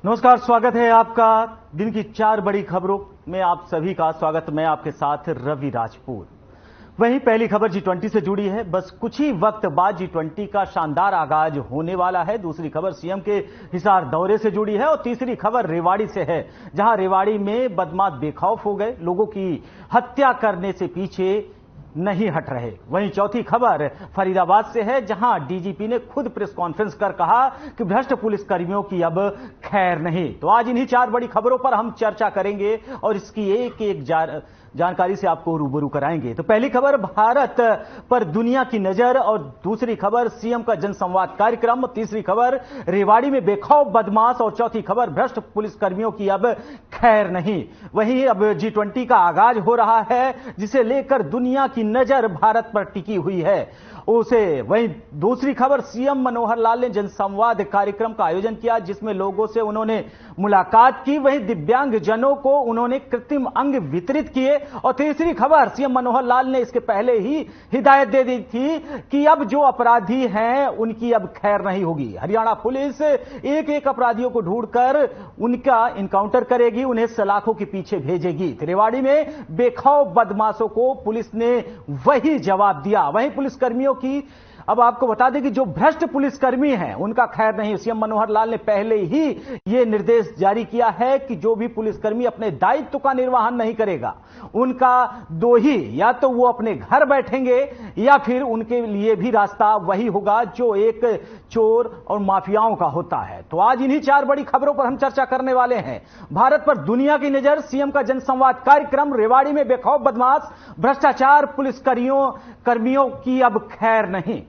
नमस्कार, स्वागत है आपका दिन की 4 बड़ी खबरों में। आप सभी का स्वागत। मैं आपके साथ रवि राजपूत। वहीं पहली खबर G20 से जुड़ी है। बस कुछ ही वक्त बाद G20 का शानदार आगाज होने वाला है। दूसरी खबर सीएम के हिसार दौरे से जुड़ी है और तीसरी खबर रेवाड़ी से है, जहां रेवाड़ी में बदमाश बेखौफ हो गए, लोगों की हत्या करने से पीछे नहीं हट रहे। वहीं चौथी खबर फरीदाबाद से है, जहां डीजीपी ने खुद प्रेस कॉन्फ्रेंस कर कहा कि भ्रष्ट पुलिसकर्मियों की अब खैर नहीं। तो आज इन्हीं 4 बड़ी खबरों पर हम चर्चा करेंगे और इसकी एक एक जानकारी से आपको रूबरू कराएंगे। तो पहली खबर भारत पर दुनिया की नजर, और दूसरी खबर सीएम का जनसंवाद कार्यक्रम, तीसरी खबर रेवाड़ी में बेखौफ बदमाश, और चौथी खबर भ्रष्ट पुलिसकर्मियों की अब खैर नहीं। वहीं अब G20 का आगाज हो रहा है, जिसे लेकर दुनिया की नजर भारत पर टिकी हुई है उसे। वहीं दूसरी खबर सीएम मनोहर लाल ने जनसंवाद कार्यक्रम का आयोजन किया, जिसमें लोगों से उन्होंने मुलाकात की। वहीं दिव्यांगजनों को उन्होंने कृत्रिम अंग वितरित किए। और तीसरी खबर सीएम मनोहर लाल ने इसके पहले ही हिदायत दे दी थी कि अब जो अपराधी हैं उनकी अब खैर नहीं होगी। हरियाणा पुलिस एक एक अपराधियों को ढूंढकर उनका इनकाउंटर करेगी, उन्हें सलाखों के पीछे भेजेगी। रेवाड़ी में बेखौफ बदमाशों को पुलिस ने वही जवाब दिया। वहीं पुलिसकर्मियों की अब आपको बता दें कि जो भ्रष्ट पुलिसकर्मी हैं उनका खैर नहीं। सीएम मनोहर लाल ने पहले ही यह निर्देश जारी किया है कि जो भी पुलिसकर्मी अपने दायित्व का निर्वहन नहीं करेगा, उनका दो ही, या तो वो अपने घर बैठेंगे या फिर उनके लिए भी रास्ता वही होगा जो एक चोर और माफियाओं का होता है। तो आज इन्हीं 4 बड़ी खबरों पर हम चर्चा करने वाले हैं। भारत पर दुनिया की नजर, सीएम का जनसंवाद कार्यक्रम, रेवाड़ी में बेखौफ बदमाश, भ्रष्टाचार, पुलिसकर्मियों की अब खैर नहीं।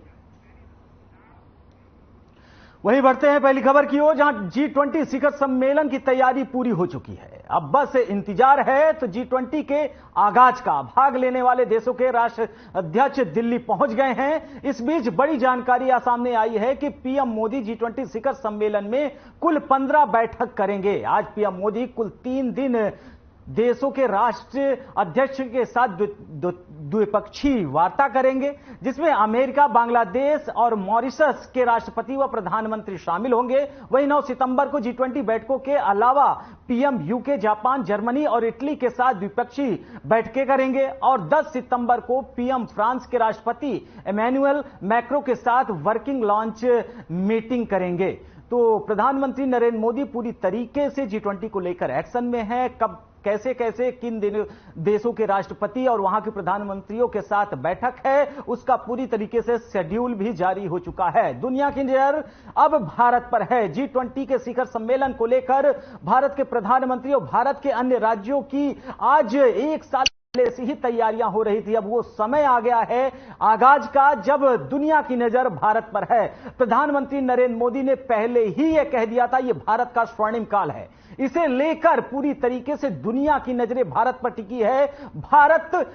वहीं बढ़ते हैं पहली खबर की ओर, जहां G20 शिखर सम्मेलन की तैयारी पूरी हो चुकी है। अब बस इंतजार है तो G20 के आगाज का। भाग लेने वाले देशों के राष्ट्र अध्यक्ष दिल्ली पहुंच गए हैं। इस बीच बड़ी जानकारी सामने आई है कि पीएम मोदी G20 शिखर सम्मेलन में कुल 15 बैठक करेंगे। आज पीएम मोदी कुल 3 दिन देशों के राष्ट्र अध्यक्ष के साथ द्विपक्षीय वार्ता करेंगे, जिसमें अमेरिका, बांग्लादेश और मॉरिशस के राष्ट्रपति व प्रधानमंत्री शामिल होंगे। वहीं 9 सितंबर को G20 बैठकों के अलावा पीएम यूके, जापान, जर्मनी और इटली के साथ द्विपक्षीय बैठकें करेंगे। और 10 सितंबर को पीएम फ्रांस के राष्ट्रपति इमैनुअल मैक्रों के साथ वर्किंग लॉन्च मीटिंग करेंगे। तो प्रधानमंत्री नरेंद्र मोदी पूरी तरीके से G20 को लेकर एक्शन में है। कब, कैसे कैसे, किन देशों के राष्ट्रपति और वहां के प्रधानमंत्रियों के साथ बैठक है, उसका पूरी तरीके से शेड्यूल भी जारी हो चुका है। दुनिया की नजर अब भारत पर है। G20 के शिखर सम्मेलन को लेकर भारत के प्रधानमंत्री और भारत के अन्य राज्यों की आज 1 साल पहले से ही तैयारियां हो रही थी। अब वो समय आ गया है आगाज का, जब दुनिया की नजर भारत पर है। प्रधानमंत्री नरेंद्र मोदी ने पहले ही यह कह दिया था, यह भारत का स्वर्णिम काल है। इसे लेकर पूरी तरीके से दुनिया की नजरें भारत पर टिकी है। भारत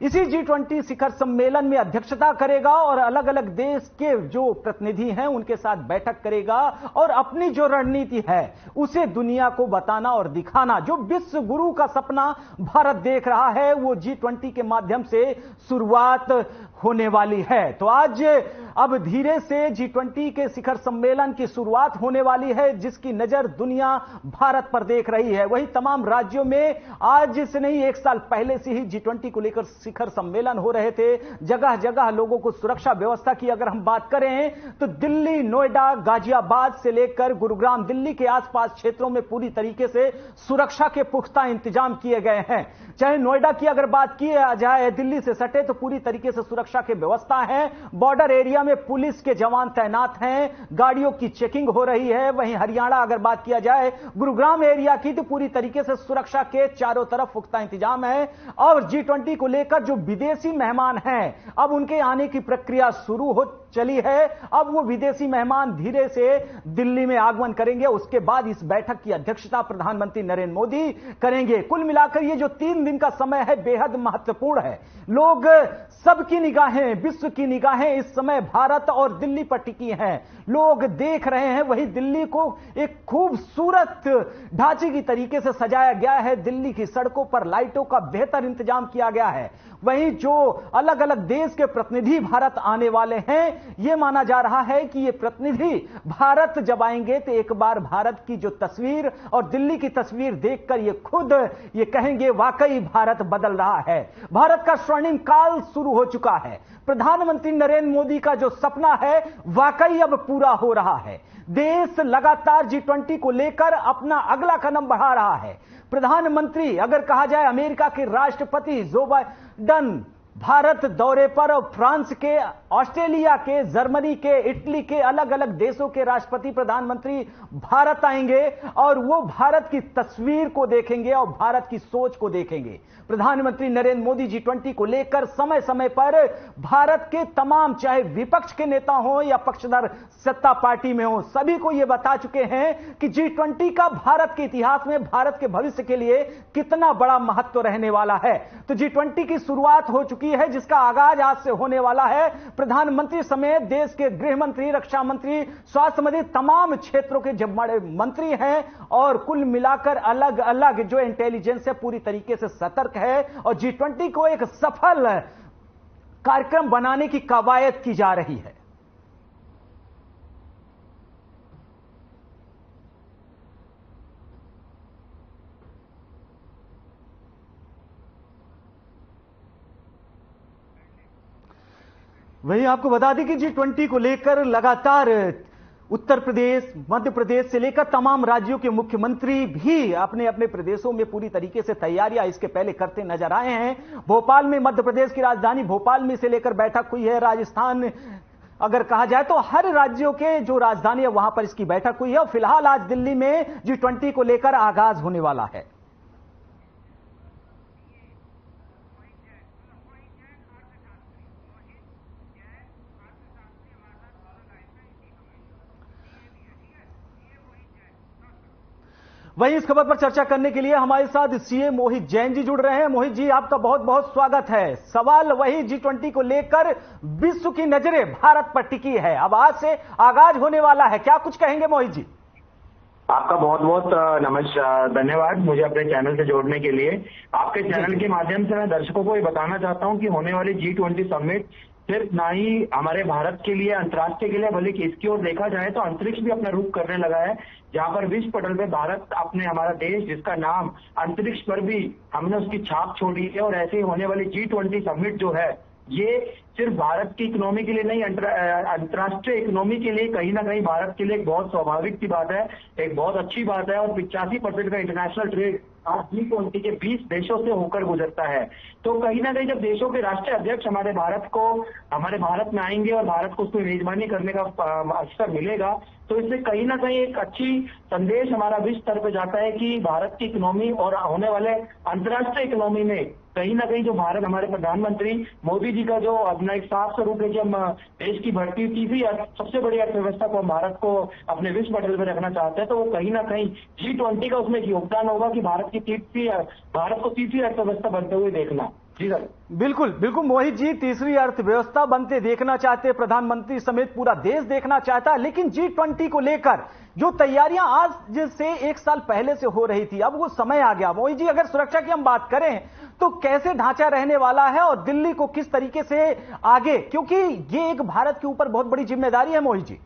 इसी G20 शिखर सम्मेलन में अध्यक्षता करेगा और अलग अलग देश के जो प्रतिनिधि हैं उनके साथ बैठक करेगा और अपनी जो रणनीति है उसे दुनिया को बताना और दिखाना। जो विश्व गुरु का सपना भारत देख रहा है, वो G20 के माध्यम से शुरुआत होने वाली है। तो आज अब धीरे से G20 के शिखर सम्मेलन की शुरुआत होने वाली है, जिसकी नजर दुनिया भारत पर देख रही है। वही तमाम राज्यों में आज से नहीं, 1 साल पहले से ही G20 को लेकर शिखर सम्मेलन हो रहे थे। जगह जगह लोगों को सुरक्षा व्यवस्था की अगर हम बात करें तो दिल्ली, नोएडा, गाजियाबाद से लेकर गुरुग्राम, दिल्ली के आसपास क्षेत्रों में पूरी तरीके से सुरक्षा के पुख्ता इंतजाम किए गए हैं। चाहे नोएडा की अगर बात की जाए, दिल्ली से सटे, तो पूरी तरीके से सुरक्षा की व्यवस्था है। बॉर्डर एरिया में पुलिस के जवान तैनात हैं, गाड़ियों की चेकिंग हो रही है। वहीं हरियाणा अगर बात किया जाए, गुरुग्राम एरिया की, तो पूरी तरीके से सुरक्षा के चारों तरफ पुख्ता इंतजाम है। और G20 को लेकर जो विदेशी मेहमान हैं, अब उनके आने की प्रक्रिया शुरू हो चली है। अब वो विदेशी मेहमान धीरे से दिल्ली में आगमन करेंगे। उसके बाद इस बैठक की अध्यक्षता प्रधानमंत्री नरेंद्र मोदी करेंगे। कुल मिलाकर ये जो 3 दिन का समय है बेहद महत्वपूर्ण है। लोग, सबकी निगाहें, विश्व की निगाहें इस समय भारत और दिल्ली पर टिकी हैं। लोग देख रहे हैं। वही दिल्ली को एक खूबसूरत ढांचे की तरीके से सजाया गया है। दिल्ली की सड़कों पर लाइटों का बेहतर इंतजाम किया गया है। वहीं जो अलग अलग देश के प्रतिनिधि भारत आने वाले हैं, यह माना जा रहा है कि ये प्रतिनिधि भारत जब आएंगे तो एक बार भारत की जो तस्वीर और दिल्ली की तस्वीर देखकर ये खुद ये कहेंगे वाकई भारत बदल रहा है, भारत का स्वर्णिम काल शुरू हो चुका है। प्रधानमंत्री नरेंद्र मोदी का जो सपना है वाकई अब पूरा हो रहा है। देश लगातार G20 को लेकर अपना अगला कदम बढ़ा रहा है। प्रधानमंत्री, अगर कहा जाए अमेरिका के राष्ट्रपति जो बाइडेन भारत दौरे पर, और फ्रांस के, ऑस्ट्रेलिया के, जर्मनी के, इटली के, अलग अलग देशों के राष्ट्रपति प्रधानमंत्री भारत आएंगे और वो भारत की तस्वीर को देखेंगे और भारत की सोच को देखेंगे। प्रधानमंत्री नरेंद्र मोदी G20 को लेकर समय समय पर भारत के तमाम, चाहे विपक्ष के नेता हो या पक्षधर सत्ता पार्टी में हो, सभी को यह बता चुके हैं कि G20 का भारत के इतिहास में, भारत के भविष्य के लिए कितना बड़ा महत्व रहने वाला है। तो G20 की शुरुआत हो चुकी है, जिसका आगाज आज से होने वाला है। प्रधानमंत्री समेत देश के गृह मंत्री, रक्षा मंत्री, स्वास्थ्य मंत्री, तमाम क्षेत्रों के जब बड़े मंत्री हैं और कुल मिलाकर अलग अलग जो इंटेलिजेंस है पूरी तरीके से सतर्क है और G20 को एक सफल कार्यक्रम बनाने की कवायद की जा रही है। वही आपको बता दें कि G20 को लेकर लगातार उत्तर प्रदेश, मध्य प्रदेश से लेकर तमाम राज्यों के मुख्यमंत्री भी अपने अपने प्रदेशों में पूरी तरीके से तैयारियां इसके पहले करते नजर आए हैं। भोपाल में, मध्य प्रदेश की राजधानी भोपाल में से लेकर बैठक हुई है। राजस्थान, अगर कहा जाए तो हर राज्यों के जो राजधानी है वहां पर इसकी बैठक हुई है और फिलहाल आज दिल्ली में G20 को लेकर आगाज होने वाला है। वहीं इस खबर पर चर्चा करने के लिए हमारे साथ सीए मोहित जैन जी जुड़ रहे हैं। मोहित जी, आपका बहुत बहुत स्वागत है। सवाल वही G20 को लेकर विश्व की नजरें भारत पर टिकी है, अब आज से आगाज होने वाला है, क्या कुछ कहेंगे मोहित जी? आपका बहुत बहुत नमस्कार, धन्यवाद मुझे अपने चैनल से जोड़ने के लिए। आपके चैनल के माध्यम से मैं दर्शकों को ये बताना चाहता हूं कि होने वाली G20 समिट सिर्फ ना ही हमारे भारत के लिए, अंतर्राष्ट्रीय के लिए, बल्कि इसकी ओर देखा जाए तो अंतरिक्ष भी अपना रुख करने लगा है, जहां पर विश्व पटल पे भारत अपने, हमारा देश जिसका नाम अंतरिक्ष पर भी हमने उसकी छाप छोड़ी है। और ऐसे ही होने वाली G20 समिट जो है ये सिर्फ भारत की इकोनॉमी के लिए नहीं, अंतर्राष्ट्रीय इकोनॉमी के लिए कहीं ना कहीं भारत के लिए एक बहुत स्वाभाविक सी बात है, एक बहुत अच्छी बात है। और 85% का इंटरनेशनल ट्रेड आज G20 के 20 देशों से होकर गुजरता है। तो कहीं ना कहीं जब देशों के राष्ट्रीय अध्यक्ष हमारे भारत में आएंगे और भारत को उसको मेजबानी करने का अवसर मिलेगा, तो इससे कहीं ना कहीं एक अच्छी संदेश हमारा विश्व स्तर पे जाता है कि भारत की इकोनॉमी और होने वाले अंतर्राष्ट्रीय इकोनॉमी में कहीं ना कहीं जो भारत, हमारे प्रधानमंत्री मोदी जी का जो अपना एक साफ स्वरूप है कि हम देश की बढ़ती तीसरी सबसे बड़ी अर्थव्यवस्था को, भारत को अपने विश्व पटल पर रखना चाहते हैं, तो वो कहीं ना कहीं G20 का उसमें एक योगदान होगा कि भारत को तीसरी अर्थव्यवस्था बनते हुए देखना। जी सर, बिल्कुल बिल्कुल मोहित जी, तीसरी अर्थव्यवस्था बनते देखना चाहते प्रधानमंत्री समेत पूरा देश देखना चाहता है। लेकिन G20 को लेकर जो तैयारियां आज से एक साल पहले से हो रही थी, अब वो समय आ गया। मोहित जी, अगर सुरक्षा की हम बात करें तो कैसे ढांचा रहने वाला है और दिल्ली को किस तरीके से आगे, क्योंकि ये एक भारत के ऊपर बहुत बड़ी जिम्मेदारी है। मोहित जी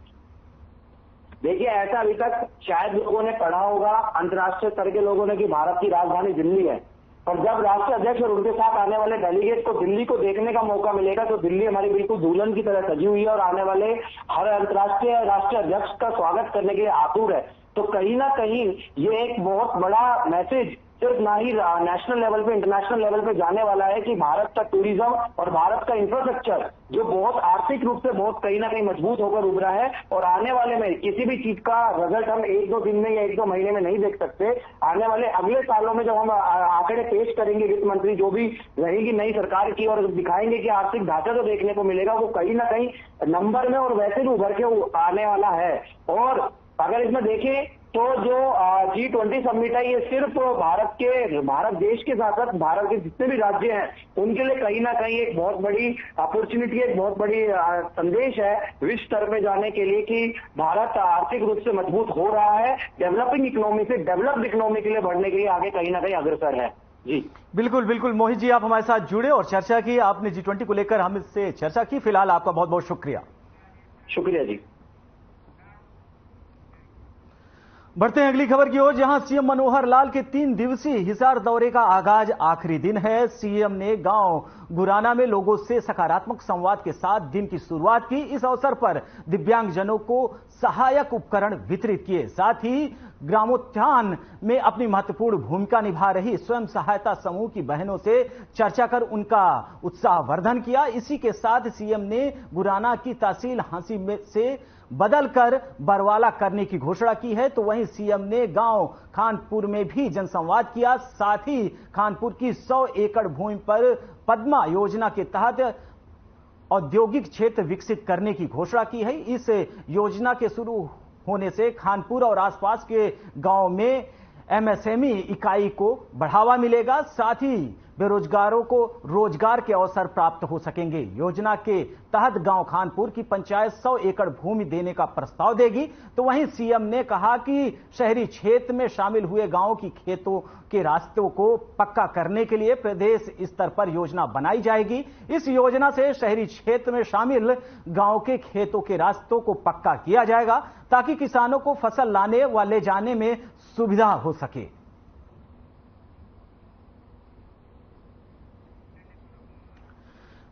देखिए, ऐसा अभी तक शायद लोगों ने पढ़ा होगा, अंतर्राष्ट्रीय स्तर के लोगों ने, कि भारत की राजधानी दिल्ली है, और जब राष्ट्रीय अध्यक्ष और उनके साथ आने वाले डेलीगेट को दिल्ली को देखने का मौका मिलेगा तो दिल्ली हमारी बिल्कुल दुल्हन की तरह सजी हुई है और आने वाले हर अंतर्राष्ट्रीय राष्ट्रीय अध्यक्ष का स्वागत करने के लिए आतुर है। तो कहीं ना कहीं ये एक बहुत बड़ा मैसेज सिर्फ ना ही नेशनल लेवल पे, इंटरनेशनल लेवल पे जाने वाला है कि भारत का टूरिज्म और भारत का इंफ्रास्ट्रक्चर जो बहुत आर्थिक रूप से बहुत कहीं ना कहीं मजबूत होकर उभरा है, और आने वाले में किसी भी चीज का रिजल्ट हम 1-2 दिन में या 1-2 महीने में नहीं देख सकते। आने वाले अगले सालों में जब हम आंकड़े पेश करेंगे, वित्त मंत्री जो भी रहेगी नई सरकार की, और दिखाएंगे कि आर्थिक ढांचा जो देखने को मिलेगा वो कहीं ना कहीं नंबर में और वैसे भी उभर के आने वाला है। और अगर इसमें देखें तो जो G20 समिट है, ये सिर्फ भारत देश के साथ साथ भारत के जितने भी राज्य हैं उनके लिए कहीं ना कहीं एक बहुत बड़ी अपॉर्चुनिटी, एक बहुत बड़ी संदेश है विश्व स्तर पे जाने के लिए कि भारत आर्थिक रूप से मजबूत हो रहा है, डेवलपिंग इकोनॉमी से डेवलप्ड इकोनॉमी के लिए बढ़ने के लिए आगे कहीं ना कहीं अग्रसर है। जी बिल्कुल बिल्कुल मोहित जी, आप हमारे साथ जुड़े और चर्चा की, आपने G20 को लेकर हमसे चर्चा की। फिलहाल आपका बहुत बहुत शुक्रिया। शुक्रिया जी। बढ़ते हैं अगली खबर की ओर, जहां सीएम मनोहर लाल के 3 दिवसीय हिसार दौरे का आगाज आखिरी दिन है। सीएम ने गांव गुराना में लोगों से सकारात्मक संवाद के साथ दिन की शुरुआत की। इस अवसर पर दिव्यांगजनों को सहायक उपकरण वितरित किए। साथ ही ग्रामोत्थान में अपनी महत्वपूर्ण भूमिका निभा रही स्वयं सहायता समूह की बहनों से चर्चा कर उनका उत्साहवर्धन किया। इसी के साथ सीएम ने गुराना की तहसील हांसी में से बदलकर बरवाला करने की घोषणा की है। तो वहीं सीएम ने गांव खानपुर में भी जनसंवाद किया। साथ ही खानपुर की 100 एकड़ भूमि पर पद्मा योजना के तहत औद्योगिक क्षेत्र विकसित करने की घोषणा की है। इस योजना के शुरू होने से खानपुर और आसपास के गांव में एमएसएमई इकाई को बढ़ावा मिलेगा। साथ ही बेरोजगारों को रोजगार के अवसर प्राप्त हो सकेंगे। योजना के तहत गांव खानपुर की पंचायत 100 एकड़ भूमि देने का प्रस्ताव देगी। तो वहीं सीएम ने कहा कि शहरी क्षेत्र में शामिल हुए गांवों की खेतों के रास्तों को पक्का करने के लिए प्रदेश स्तर पर योजना बनाई जाएगी। इस योजना से शहरी क्षेत्र में शामिल गांव के खेतों के रास्तों को पक्का किया जाएगा ताकि किसानों को फसल लाने व ले जाने में सुविधा हो सके।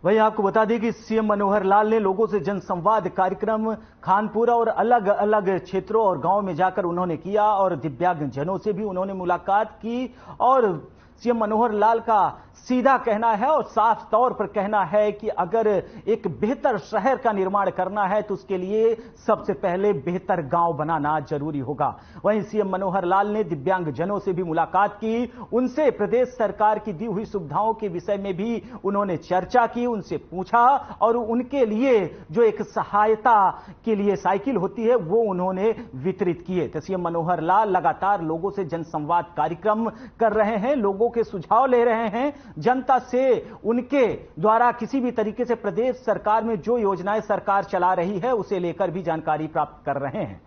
वहीं आपको बता दें कि सीएम मनोहर लाल ने लोगों से जनसंवाद कार्यक्रम खानपुरा और अलग अलग क्षेत्रों और गांवों में जाकर उन्होंने किया और दिव्यांगजनों से भी उन्होंने मुलाकात की। और सीएम मनोहर लाल का सीधा कहना है और साफ तौर पर कहना है कि अगर एक बेहतर शहर का निर्माण करना है तो उसके लिए सबसे पहले बेहतर गांव बनाना जरूरी होगा। वहीं सीएम मनोहर लाल ने दिव्यांगजनों से भी मुलाकात की। उनसे प्रदेश सरकार की दी हुई सुविधाओं के विषय में भी उन्होंने चर्चा की, उनसे पूछा और उनके लिए जो एक सहायता के लिए साइकिल होती है वो उन्होंने वितरित किए। तो सीएम मनोहर लाल लगातार लोगों से जनसंवाद कार्यक्रम कर रहे हैं, लोगों के सुझाव ले रहे हैं, जनता से उनके द्वारा किसी भी तरीके से प्रदेश सरकार में जो योजनाएं सरकार चला रही है उसे लेकर भी जानकारी प्राप्त कर रहे हैं।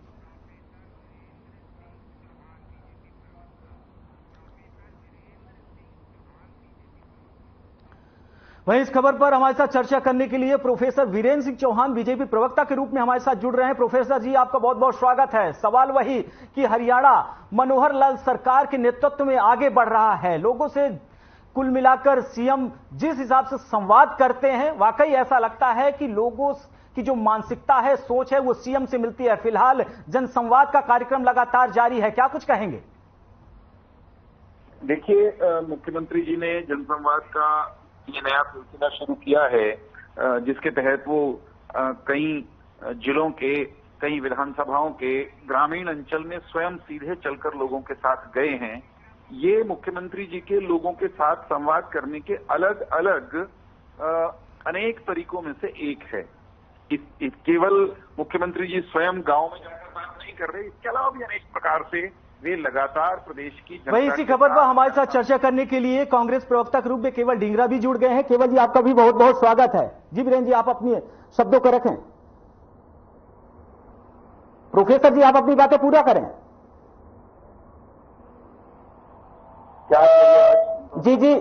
वहीं इस खबर पर हमारे साथ चर्चा करने के लिए प्रोफेसर वीरेंद्र सिंह चौहान बीजेपी प्रवक्ता के रूप में हमारे साथ जुड़ रहे हैं। प्रोफेसर जी, आपका बहुत बहुत स्वागत है। सवाल वही कि हरियाणा मनोहर लाल सरकार के नेतृत्व में आगे बढ़ रहा है, लोगों से कुल मिलाकर सीएम जिस हिसाब से संवाद करते हैं वाकई ऐसा लगता है कि लोगों की जो मानसिकता है, सोच है, वो सीएम से मिलती है। फिलहाल जनसंवाद का कार्यक्रम लगातार जारी है, क्या कुछ कहेंगे? देखिए, मुख्यमंत्री जी ने जनसंवाद का ये नया सिलसिला शुरू किया है जिसके तहत वो कई जिलों के, कई विधानसभाओं के ग्रामीण अंचल में स्वयं सीधे चलकर लोगों के साथ गए हैं। ये मुख्यमंत्री जी के लोगों के साथ संवाद करने के अलग अलग अनेक तरीकों में से एक है। केवल मुख्यमंत्री जी स्वयं गांव में जाकर बात नहीं कर रहे, इसके अलावा भी अनेक प्रकार से वे लगातार प्रदेश की जनता। वही इसी खबर पर हमारे साथ चर्चा करने के लिए कांग्रेस प्रवक्ता के रूप में केवल ढींगरा भी जुड़ गए हैं। केवल जी, आपका भी बहुत बहुत स्वागत है। जी वीरेंद्र जी, आप अपने शब्दों को रखें। प्रोफेसर जी, आप अपनी बातें पूरा करें। जी जी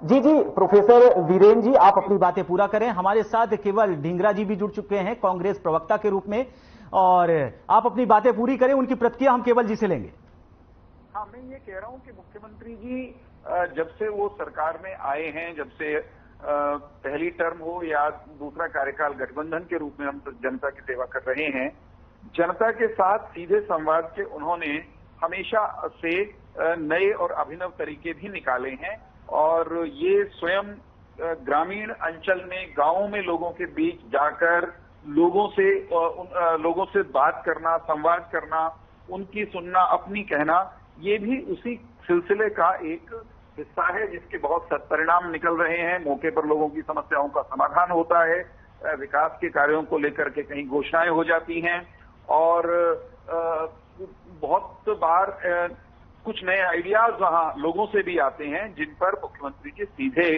जी जी प्रोफेसर वीरेंद्र जी, आप अपनी बातें पूरा करें। हमारे साथ केवल ढींगरा जी भी जुड़ चुके हैं कांग्रेस प्रवक्ता के रूप में, और आप अपनी बातें पूरी करें, उनकी प्रतिक्रिया हम केवल जी से लेंगे। हाँ, मैं ये कह रहा हूं कि मुख्यमंत्री जी जब से वो सरकार में आए हैं, जब से पहली टर्म हो या दूसरा कार्यकाल गठबंधन के रूप में हम जनता की सेवा कर रहे हैं, जनता के साथ सीधे संवाद के उन्होंने हमेशा से नए और अभिनव तरीके भी निकाले हैं। और ये स्वयं ग्रामीण अंचल में, गांवों में लोगों के बीच जाकर लोगों से बात करना, संवाद करना, उनकी सुनना, अपनी कहना, ये भी उसी सिलसिले का एक हिस्सा है जिसके बहुत सत्परिणाम निकल रहे हैं। मौके पर लोगों की समस्याओं का समाधान होता है, विकास के कार्यों को लेकर के कहीं घोषणाएं हो जाती हैं और बहुत बार कुछ नए आइडियाज वहां लोगों से भी आते हैं जिन पर मुख्यमंत्री जी सीधे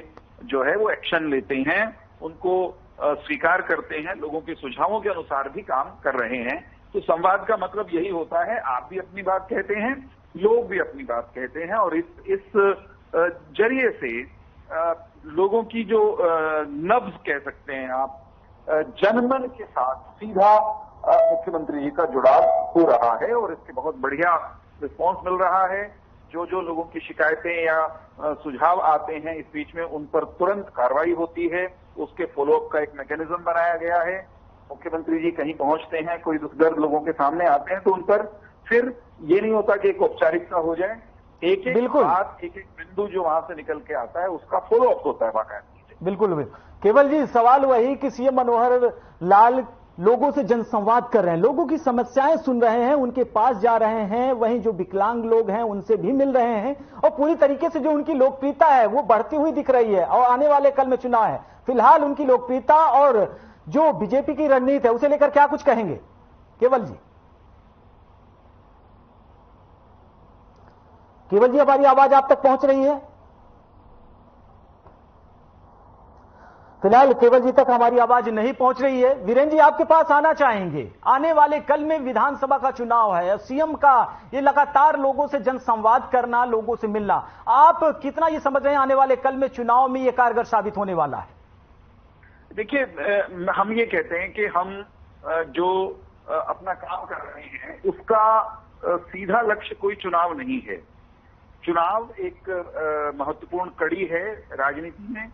जो है वो एक्शन लेते हैं, उनको स्वीकार करते हैं, लोगों के सुझावों के अनुसार भी काम कर रहे हैं। तो संवाद का मतलब यही होता है, आप भी अपनी बात कहते हैं, लोग भी अपनी बात कहते हैं और इस जरिए से लोगों की जो नब्ज कह सकते हैं आप, जनमन के साथ सीधा मुख्यमंत्री जी का जुड़ाव हो रहा है और इसके बहुत बढ़िया रिस्पॉन्स मिल रहा है। जो जो लोगों की शिकायतें या सुझाव आते हैं इस बीच में उन पर तुरंत कार्रवाई होती है, उसके फॉलोअप का एक मैकेनिज्म बनाया गया है। मुख्यमंत्री जी कहीं पहुंचते हैं, कोई दुख दर्द लोगों के सामने आते हैं तो उन पर फिर ये नहीं होता कि एक औपचारिकता हो जाए, एक एक बात, एक एक बिंदु जो वहां से निकल के आता है उसका फॉलोअप होता है बाकायदा। बिल्कुल। केवल जी, सवाल वही कि सीएम मनोहर लाल लोगों से जनसंवाद कर रहे हैं, लोगों की समस्याएं सुन रहे हैं, उनके पास जा रहे हैं, वहीं जो विकलांग लोग हैं उनसे भी मिल रहे हैं और पूरी तरीके से जो उनकी लोकप्रियता है वो बढ़ती हुई दिख रही है। और आने वाले कल में चुनाव है, फिलहाल उनकी लोकप्रियता और जो बीजेपी की रणनीति है उसे लेकर क्या कुछ कहेंगे केवल जी? केवल जी, हमारी आवाज आप तक पहुंच रही है? फिलहाल केवल जी तक हमारी आवाज नहीं पहुंच रही है। वीरेंद्र जी, आपके पास आना चाहेंगे। आने वाले कल में विधानसभा का चुनाव है, सीएम का ये लगातार लोगों से जनसंवाद करना, लोगों से मिलना, आप कितना ये समझ रहे हैं आने वाले कल में चुनाव में ये कारगर साबित होने वाला है? देखिए, हम ये कहते हैं कि हम जो अपना काम कर रहे हैं उसका सीधा लक्ष्य कोई चुनाव नहीं है। चुनाव एक महत्वपूर्ण कड़ी है राजनीति में।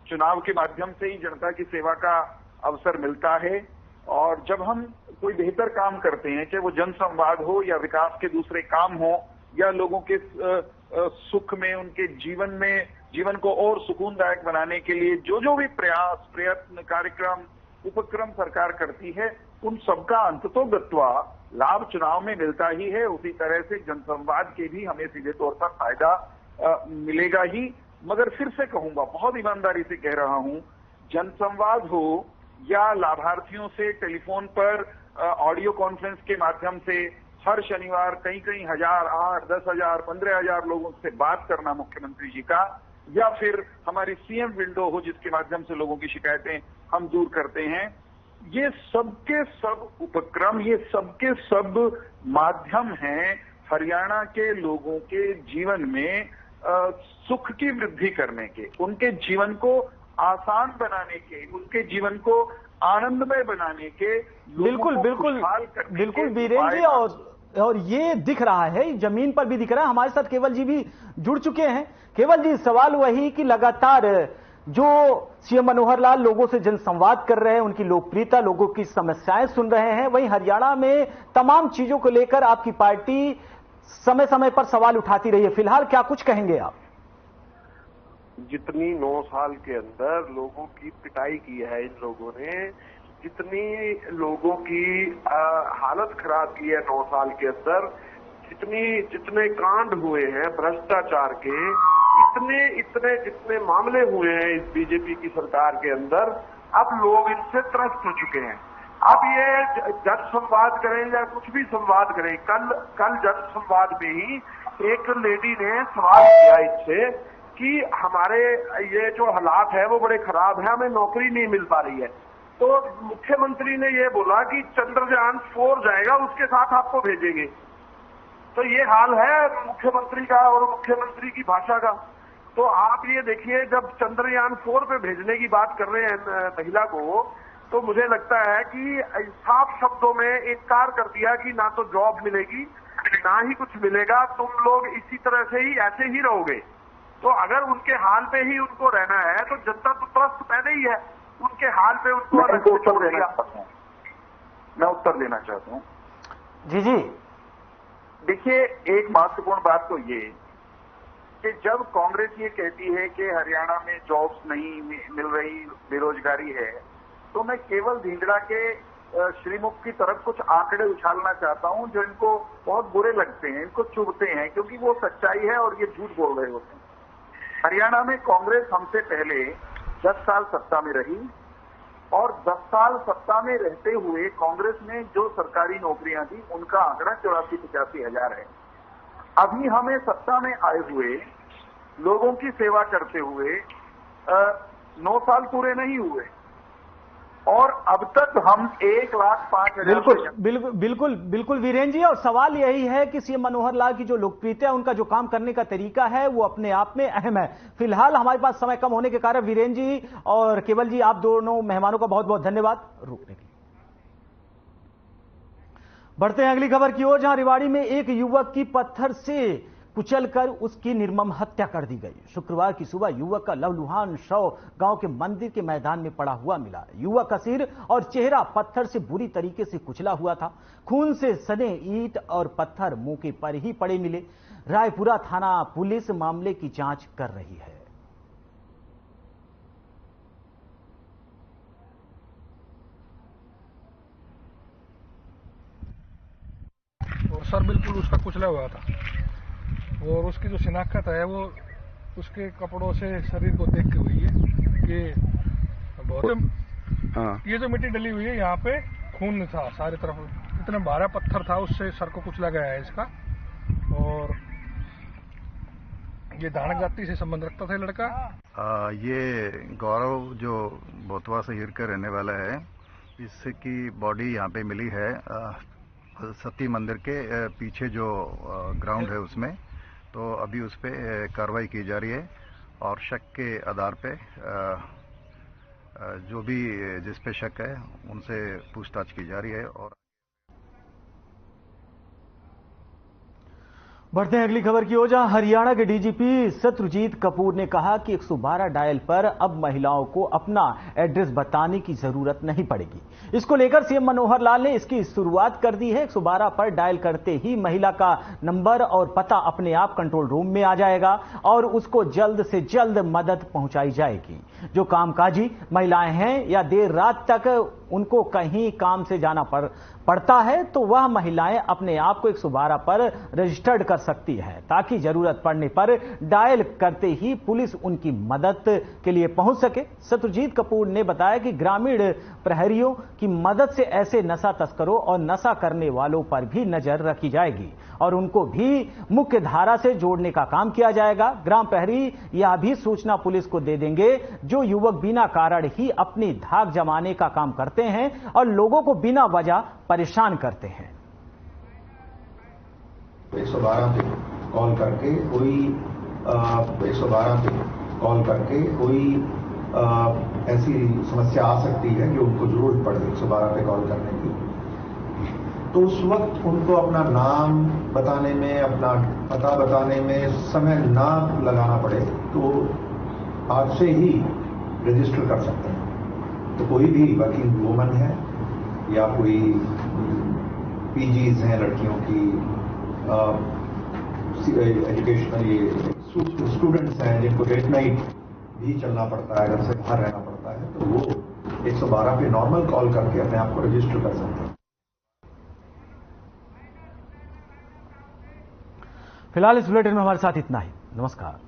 चुनाव के माध्यम से ही जनता की सेवा का अवसर मिलता है और जब हम कोई बेहतर काम करते हैं, चाहे वो जनसंवाद हो या विकास के दूसरे काम हो या लोगों के सुख में, उनके जीवन को और सुकूनदायक बनाने के लिए जो भी प्रयास, प्रयत्न, कार्यक्रम, उपक्रम सरकार करती है, उन सबका अंततोगत्वा लाभ चुनाव में मिलता ही है। उसी तरह से जनसंवाद के भी हमें सीधे तौर पर फायदा मिलेगा ही। मगर फिर से कहूंगा, बहुत ईमानदारी से कह रहा हूं, जनसंवाद हो या लाभार्थियों से टेलीफोन पर ऑडियो कॉन्फ्रेंस के माध्यम से हर शनिवार कई हजार, 8, 10,000, 15,000 लोगों से बात करना मुख्यमंत्री जी का, या फिर हमारी सीएम विंडो हो जिसके माध्यम से लोगों की शिकायतें हम दूर करते हैं, ये सबके सब उपक्रम, ये सबके सब माध्यम हैं हरियाणा के लोगों के जीवन में सुख की वृद्धि करने के, उनके जीवन को आसान बनाने के, उनके जीवन को आनंदमय बनाने के। बिल्कुल वीरेंद्र जी, और ये दिख रहा है, जमीन पर भी दिख रहा है। हमारे साथ केवल जी भी जुड़ चुके हैं। केवल जी, सवाल वही कि लगातार जो सीएम मनोहर लाल लोगों से जनसंवाद कर रहे हैं, उनकी लोकप्रियता, लोगों की समस्याएं सुन रहे हैं, वहीं हरियाणा में तमाम चीजों को लेकर आपकी पार्टी समय समय पर सवाल उठाती रही है। फिलहाल क्या कुछ कहेंगे आप? जितनी 9 साल के अंदर लोगों की पिटाई की है इन लोगों ने, जितनी लोगों की हालत खराब की है 9 साल के अंदर, जितने कांड हुए हैं भ्रष्टाचार के, इतने जितने मामले हुए हैं इस बीजेपी की सरकार के अंदर, अब लोग इनसे त्रस्त हो चुके हैं। अब ये जन संवाद करें या कुछ भी संवाद करें, कल जन संवाद में ही एक लेडी ने सवाल किया इससे कि हमारे ये जो हालात है वो बड़े खराब है, हमें नौकरी नहीं मिल पा रही है। तो मुख्यमंत्री ने ये बोला कि चंद्रयान 4 जाएगा, उसके साथ आपको भेजेंगे। तो ये हाल है मुख्यमंत्री का और मुख्यमंत्री की भाषा का। तो आप ये देखिए, जब चंद्रयान 4 पे भेजने की बात कर रहे हैं महिला को, तो मुझे लगता है कि साफ शब्दों में इनकार कर दिया कि ना तो जॉब मिलेगी ना ही कुछ मिलेगा, तुम लोग इसी तरह से ही ऐसे ही रहोगे। तो अगर उनके हाल पे ही उनको रहना है तो जनता तो त्रस्त पहले ही है, उनके हाल पे उनको मैं उत्तर देना चाहता हूँ। जी देखिए, एक महत्वपूर्ण बात तो ये कि जब कांग्रेस ये कहती है कि हरियाणा में जॉब्स नहीं मिल रही, बेरोजगारी है, तो मैं केवल धिंगड़ा के श्रीमुख की तरफ कुछ आंकड़े उछालना चाहता हूं जो इनको बहुत बुरे लगते हैं, इनको चुभते हैं, क्योंकि वो सच्चाई है और ये झूठ बोल रहे होते हैं। हरियाणा में कांग्रेस हमसे पहले 10 साल सत्ता में रही और 10 साल सत्ता में रहते हुए कांग्रेस में जो सरकारी नौकरियां थी उनका आंकड़ा 84-85 हजार है। अभी हमें सत्ता में आए हुए लोगों की सेवा करते हुए 9 साल पूरे नहीं हुए, और अब तक हम 1,05,000 बिल्कुल वीरेंद्र जी, और सवाल यही है कि सीएम मनोहर लाल की जो लोकप्रियता है, उनका जो काम करने का तरीका है, वो अपने आप में अहम है। फिलहाल हमारे पास समय कम होने के कारण वीरेंद्र जी और केवल जी, आप दोनों मेहमानों का बहुत बहुत धन्यवाद रुकने के लिए। बढ़ते हैं अगली खबर की ओर, जहां रेवाड़ी में एक युवक की पत्थर से कुचलकर उसकी निर्मम हत्या कर दी गई। शुक्रवार की सुबह युवक का लहूलुहान शव गांव के मंदिर के मैदान में पड़ा हुआ मिला। युवक का सिर और चेहरा पत्थर से बुरी तरीके से कुचला हुआ था। खून से सने ईंट और पत्थर मौके पर ही पड़े मिले। रायपुरा थाना पुलिस मामले की जांच कर रही है। और सर बिल्कुल उसका कुचला हुआ था, और उसकी जो शिनाख्त है वो उसके कपड़ों से शरीर को देख के हुई है कि बहुत ये जो मिट्टी डली हुई है, यहाँ पे खून था सारी तरफ, इतना भारा पत्थर था, उससे सर को कुचला गया है इसका। और ये धानक जाति से संबंध रखता था लड़का। ये गौरव जो बोतवा से हिर कर रहने वाला है, इसकी बॉडी यहाँ पे मिली है सती मंदिर के पीछे जो ग्राउंड है उसमें। तो अभी उस पर कार्रवाई की जा रही है और शक के आधार पे जो भी जिस पे शक है उनसे पूछताछ की जा रही है। और बढ़ते हैं अगली खबर की ओर, जहां हरियाणा के डीजीपी सत्यजीत कपूर ने कहा कि 112 डायल पर अब महिलाओं को अपना एड्रेस बताने की जरूरत नहीं पड़ेगी। इसको लेकर सीएम मनोहर लाल ने इसकी शुरुआत कर दी है। 112 पर डायल करते ही महिला का नंबर और पता अपने आप कंट्रोल रूम में आ जाएगा और उसको जल्द से जल्द मदद पहुंचाई जाएगी। जो कामकाजी महिलाएं हैं या देर रात तक उनको कहीं काम से जाना पड़ता है, तो वह महिलाएं अपने आप को 112 पर रजिस्टर्ड कर सकती है, ताकि जरूरत पड़ने पर डायल करते ही पुलिस उनकी मदद के लिए पहुंच सके। सत्यजीत कपूर ने बताया कि ग्रामीण प्रहरियों की मदद से ऐसे नशा तस्करों और नशा करने वालों पर भी नजर रखी जाएगी और उनको भी मुख्य धारा से जोड़ने का काम किया जाएगा। ग्राम प्रहरी यह भी सूचना पुलिस को दे देंगे जो युवक बिना कारण ही अपनी धाक जमाने का काम करते हैं और लोगों को बिना वजह परेशान करते हैं। 112 पे कॉल करके कोई 112 पे कॉल करके कोई ऐसी समस्या आ सकती है जो उनको जरूरत पड़े 112 पे कॉल करने की, तो उस वक्त उनको अपना नाम बताने में, अपना पता बताने में समय ना लगाना पड़े, तो आज से ही रजिस्टर कर सकते हैं। तो कोई भी वर्किंग वुमन है या कोई पीजीज हैं लड़कियों की, एजुकेशनल ये स्टूडेंट्स हैं जिनको लेट नाइट भी चलना पड़ता है, घर से बाहर रहना पड़ता है, तो वो 112 पे नॉर्मल कॉल करके अपने आप को रजिस्टर कर सकते हैं। फिलहाल इस बुलेटिन में हमारे साथ इतना ही। नमस्कार।